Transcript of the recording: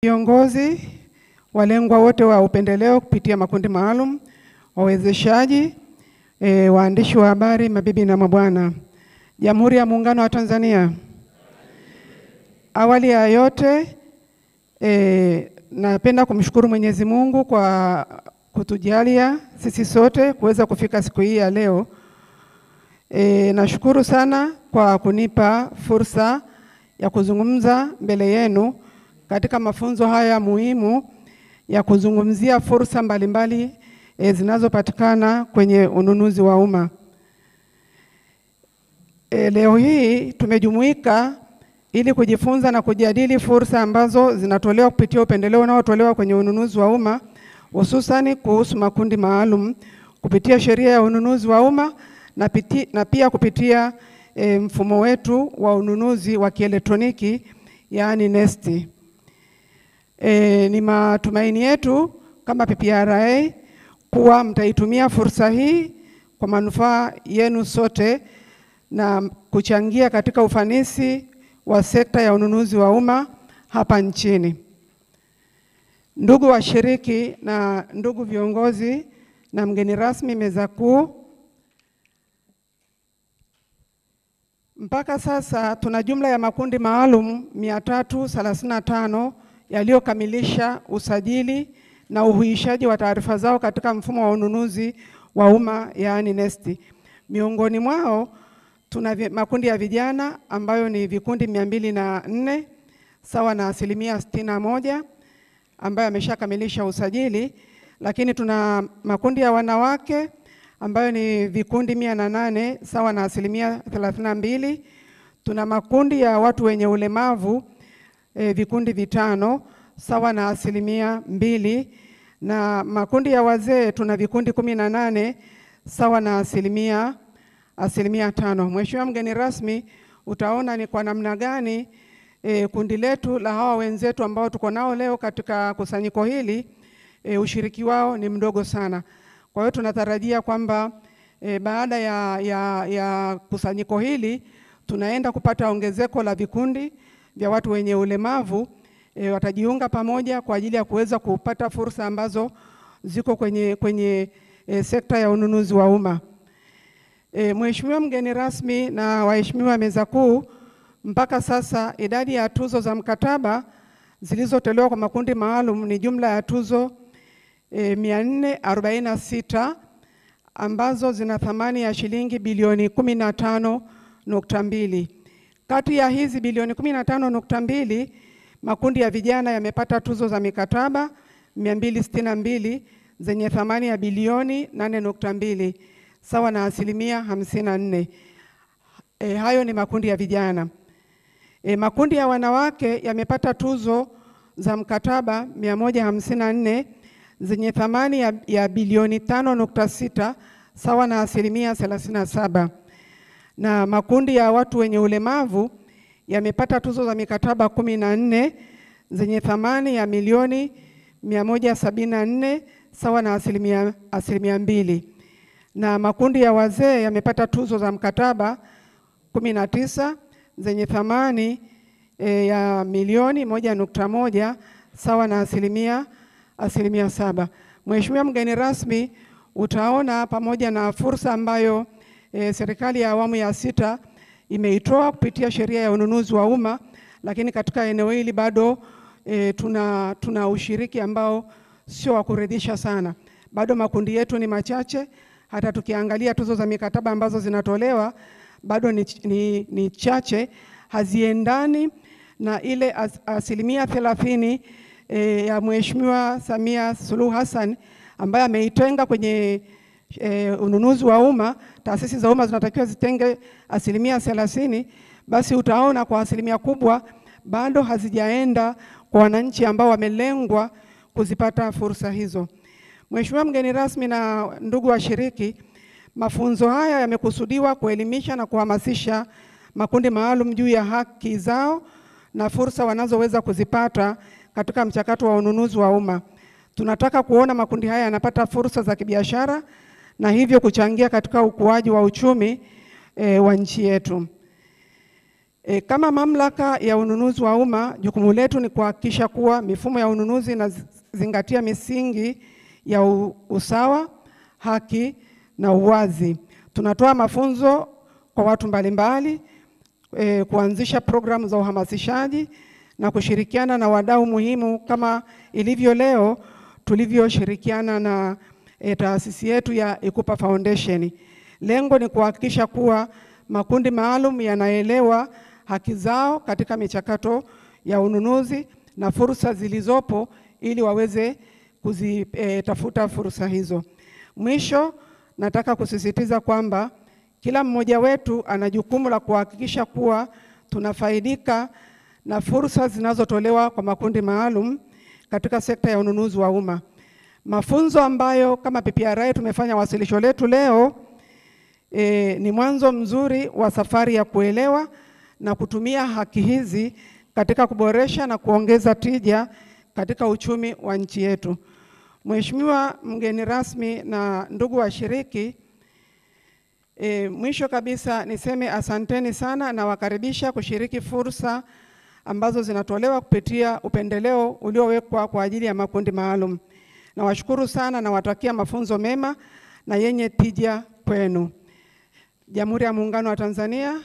Viongozi, walengwa wote wa upendeleo kupitia makundi maalum, wawezeshaji, waandishi wa habari, mabibi na mabwana. Jamhuri ya Muungano wa Tanzania. Awali ya yote, napenda kumshukuru Mwenyezi Mungu kwa kutujalia sisi sote kuweza kufika siku hii ya leo. Nashukuru sana kwa kunipa fursa ya kuzungumza mbele yenu katika mafunzo haya muhimu ya kuzungumzia fursa mbalimbali zinazopatikana kwenye ununuzi wa umma. Leo hii tumejumuika ili kujifunza na kujadili fursa ambazo zinatolewa kupitia upendeleo unaotolewa kwenye ununuzi wa umma, hususani kuhusu makundi maalum kupitia sheria ya ununuzi wa umma na pia kupitia mfumo wetu wa ununuzi wa kielektroniki, yaani NeST. Ni matumaini yetu kama PPRA kuwa mtaitumia fursa hii kwa manufaa yenu sote na kuchangia katika ufanisi wa sekta ya ununuzi wa umma hapa nchini. Ndugu washiriki na ndugu viongozi na mgeni rasmi meza kuu, mpaka sasa tuna jumla ya makundi maalum 335 yaliyokamilisha usajili na uhuishaji wa taarifa zao katika mfumo wa ununuzi wa umma, yaani NeST. Miongoni mwao tuna makundi ya vijana ambayo ni vikundi 204 sawa na 61% ambayo yameshakamilisha usajili, lakini tuna makundi ya wanawake ambayo ni vikundi 108 sawa na 32%. Tuna makundi ya watu wenye ulemavu vikundi 5 sawa na 2%, na makundi ya wazee tuna vikundi 18 sawa na 5%. Mheshimiwa mgeni rasmi, utaona ni kwa namna gani kundi letu la hawa wenzetu ambao tuko nao leo katika kusanyiko hili ushiriki wao ni mdogo sana. Kwa hiyo tunatarajia kwamba baada ya kusanyiko hili tunaenda kupata ongezeko la vikundi vya watu wenye ulemavu watajiunga pamoja kwa ajili ya kuweza kupata fursa ambazo ziko kwenye sekta ya ununuzi wa umma. Mheshimiwa mgeni rasmi na waheshimiwa meza kuu, mpaka sasa idadi ya tuzo za mkataba zilizotolewa kwa makundi maalum ni jumla ya tuzo 446 ambazo zina thamani ya shilingi bilioni 15.2. Kati ya hizi bilioni 15.2, makundi ya vijana yamepata tuzo za mikataba 262 zenye thamani ya bilioni 8.2 sawa na 54%. Hayo ni makundi ya vijana. Makundi ya wanawake yamepata tuzo za mkataba 154 zenye thamani ya bilioni 5.6 sawa na 37%. Na makundi ya watu wenye ulemavu yamepata tuzo za mikataba 14 zenye thamani ya milioni 174 sawa na 2%. Na makundi ya wazee yamepata tuzo za mkataba 19 zenye thamani ya milioni 1.1 sawa na 7%. Mheshimiwa mgeni rasmi, utaona pamoja na fursa ambayo serikali ya awamu ya 6 imeitoa kupitia sheria ya ununuzi wa umma, lakini katika eneo hili bado tuna ushiriki ambao sio wa kuridhisha sana. Bado makundi yetu ni machache, hata tukiangalia tuzo za mikataba ambazo zinatolewa bado ni chache, haziendani na ile 30% ya Mheshimiwa Samia Suluhu Hassan ambaye ameitenga kwenye ununuzi wa umma. Taasisi za umma zinatakiwa zitenge 30%, basi utaona kwa 1% kubwa bado hazijaenda kwa wananchi ambao wamelengwa kuzipata fursa hizo. Mheshimiwa mgeni rasmi na ndugu washiriki, mafunzo haya yamekusudiwa kuelimisha na kuhamasisha makundi maalum juu ya haki zao na fursa wanazoweza kuzipata katika mchakato wa ununuzi wa umma. Tunataka kuona makundi haya yanapata fursa za kibiashara na hivyo kuchangia katika ukuaji wa uchumi wa nchi yetu. Kama mamlaka ya ununuzi wa umma, jukumu letu ni kuhakikisha kuwa mifumo ya ununuzi inazingatia misingi ya usawa, haki na uwazi. Tunatoa mafunzo kwa watu mbalimbali, kuanzisha programu za uhamasishaji na kushirikiana na wadau muhimu kama ilivyo leo tulivyoshirikiana na taasisi yetu ya Ikupa Foundation. Lengo ni kuhakikisha kuwa makundi maalum yanaelewa haki zao katika michakato ya ununuzi na fursa zilizopo ili waweze kuzitafuta fursa hizo. Mwisho, nataka kusisitiza kwamba kila mmoja wetu ana jukumu la kuhakikisha kuwa tunafaidika na fursa zinazotolewa kwa makundi maalum katika sekta ya ununuzi wa umma. Mafunzo ambayo kama PPRA tumefanya wasilisho letu leo ni mwanzo mzuri wa safari ya kuelewa na kutumia haki hizi katika kuboresha na kuongeza tija katika uchumi wa nchi yetu. Mheshimiwa mgeni rasmi na ndugu washiriki, mwisho kabisa niseme asanteni sana na wakaribisha kushiriki fursa ambazo zinatolewa kupitia upendeleo uliowekwa kwa ajili ya makundi maalum. Nawashukuru sana na watakia mafunzo mema na yenye tija kwenu. Jamhuri ya Muungano wa Tanzania.